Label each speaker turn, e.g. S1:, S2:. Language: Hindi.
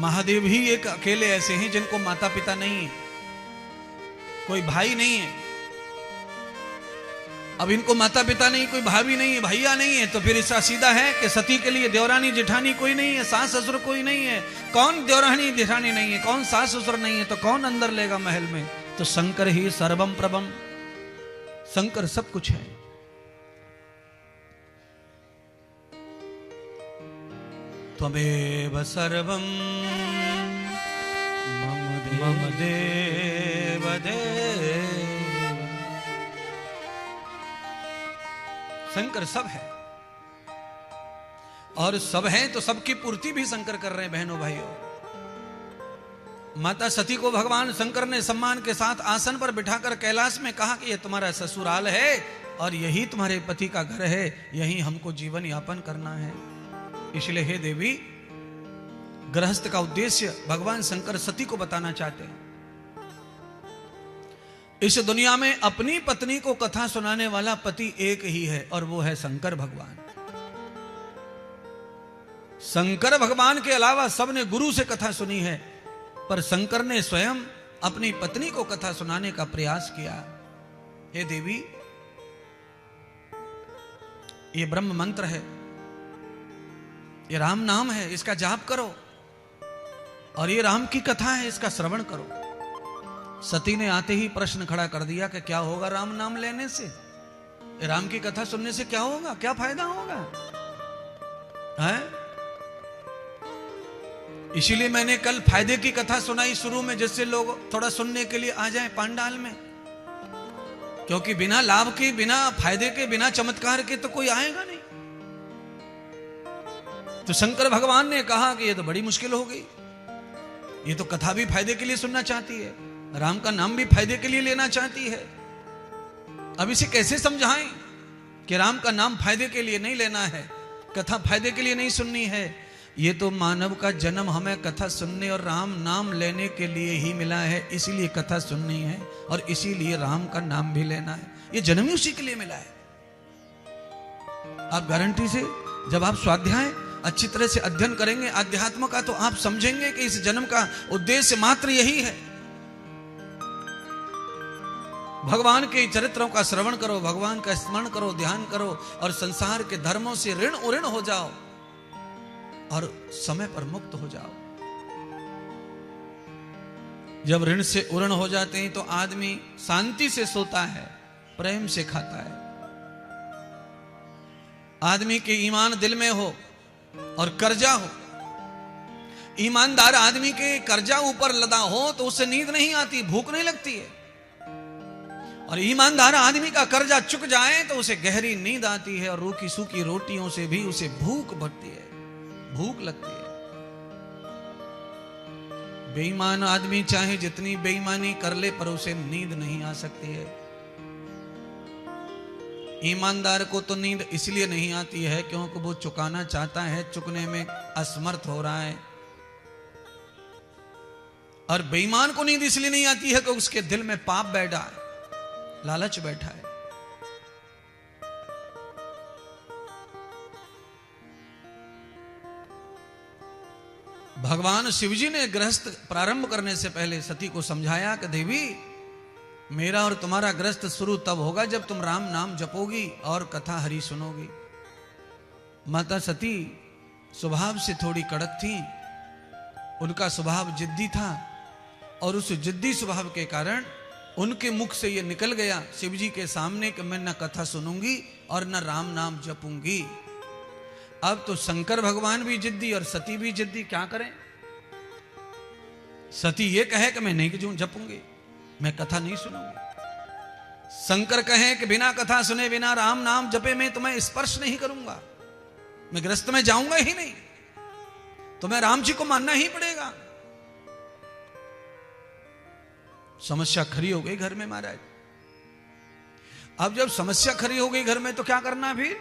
S1: महादेव ही एक अकेले ऐसे हैं जिनको माता पिता नहीं है, कोई भाई नहीं है। अब इनको माता पिता नहीं, कोई भाभी नहीं है, भैया नहीं है, तो फिर इसका सीधा है कि सती के लिए देवरानी जेठानी कोई नहीं है, सास ससुर कोई नहीं है। कौन देवरानी जेठानी नहीं है, कौन सास ससुर नहीं है, तो कौन अंदर लेगा महल में? तो शंकर ही सर्वम प्रभम, शंकर सब कुछ है। त्वमेव सर्वम मम देव देव। शंकर सब है, और सब है तो सबकी पूर्ति भी शंकर कर रहे हैं। बहनों भाइयों, माता सती को भगवान शंकर ने सम्मान के साथ आसन पर बिठाकर कैलाश में कहा कि यह तुम्हारा ससुराल है और यही तुम्हारे पति का घर है, यही हमको जीवन यापन करना है। इसलिए हे देवी, गृहस्थ का उद्देश्य भगवान शंकर सती को बताना चाहते हैं। इस दुनिया में अपनी पत्नी को कथा सुनाने वाला पति एक ही है, और वो है शंकर भगवान। शंकर भगवान के अलावा सबने गुरु से कथा सुनी है, पर शंकर ने स्वयं अपनी पत्नी को कथा सुनाने का प्रयास किया। हे देवी, ये ब्रह्म मंत्र है, ये राम नाम है, इसका जाप करो, और ये राम की कथा है, इसका श्रवण करो। सती ने आते ही प्रश्न खड़ा कर दिया कि क्या होगा राम नाम लेने से, राम की कथा सुनने से क्या होगा, क्या फायदा होगा है? इसीलिए मैंने कल फायदे की कथा सुनाई शुरू में, जिससे लोग थोड़ा सुनने के लिए आ जाएं पांडाल में, क्योंकि बिना लाभ के, बिना फायदे के, बिना चमत्कार के तो कोई आएगा नहीं। तो शंकर भगवान ने कहा कि ये तो बड़ी मुश्किल हो गई, ये तो कथा भी फायदे के लिए सुनना चाहती है, राम का नाम भी फायदे के लिए लेना चाहती है। अब इसे कैसे समझाएं कि राम का नाम फायदे के लिए नहीं लेना है, कथा फायदे के लिए नहीं सुननी है। ये तो मानव का जन्म हमें कथा सुनने और राम नाम लेने के लिए ही मिला है, इसीलिए कथा सुननी है और इसीलिए राम का नाम भी लेना है। ये जन्म ही उसी के लिए मिला है। आप गारंटी से जब आप स्वाध्याय अच्छी तरह से अध्ययन करेंगे आध्यात्म का, तो आप समझेंगे कि इस जन्म का उद्देश्य मात्र यही है। भगवान के चरित्रों का श्रवण करो, भगवान का स्मरण करो, ध्यान करो, और संसार के धर्मों से ऋण उऋण हो जाओ और समय पर मुक्त हो जाओ। जब ऋण से उऋण हो जाते हैं तो आदमी शांति से सोता है, प्रेम से खाता है। आदमी के ईमान दिल में हो और कर्जा हो, ईमानदार आदमी के कर्जा ऊपर लदा हो तो उसे नींद नहीं आती, भूख नहीं लगती है। और ईमानदार आदमी का कर्जा चुक जाए तो उसे गहरी नींद आती है, और रूखी सूखी रोटियों से भी उसे भूख बढ़ती है, भूख लगती है। बेईमान आदमी चाहे जितनी बेईमानी कर ले, पर उसे नींद नहीं आ सकती है। ईमानदार को तो नींद इसलिए नहीं आती है क्योंकि वो चुकाना चाहता है, चुकने में असमर्थ हो रहा है। और बेईमान को नींद इसलिए नहीं आती है कि उसके दिल में पाप बैठा है, लालच बैठा है। भगवान शिवजी ने गृहस्थ प्रारंभ करने से पहले सती को समझाया कि देवी, मेरा और तुम्हारा गृहस्थ शुरू तब होगा जब तुम राम नाम जपोगी और कथा हरि सुनोगी। माता सती स्वभाव से थोड़ी कड़क थी, उनका स्वभाव जिद्दी था, और उस जिद्दी स्वभाव के कारण उनके मुख से ये निकल गया शिवजी के सामने कि मैं न कथा सुनूंगी और न राम नाम जपूंगी। अब तो शंकर भगवान भी जिद्दी और सती भी जिद्दी, क्या करें? सती ये कहे कि मैं नहीं जपूंगी, मैं कथा नहीं सुनूंगी। शंकर कहे कि बिना कथा सुने, बिना राम नाम जपे मैं तुम्हें स्पर्श नहीं करूंगा, मैं गृहस्थ में जाऊंगा ही नहीं, तुम्हें राम जी को मानना ही पड़ेगा। समस्या खड़ी हो गई घर में महाराज। अब जब समस्या खड़ी हो गई घर में तो क्या करना फिर?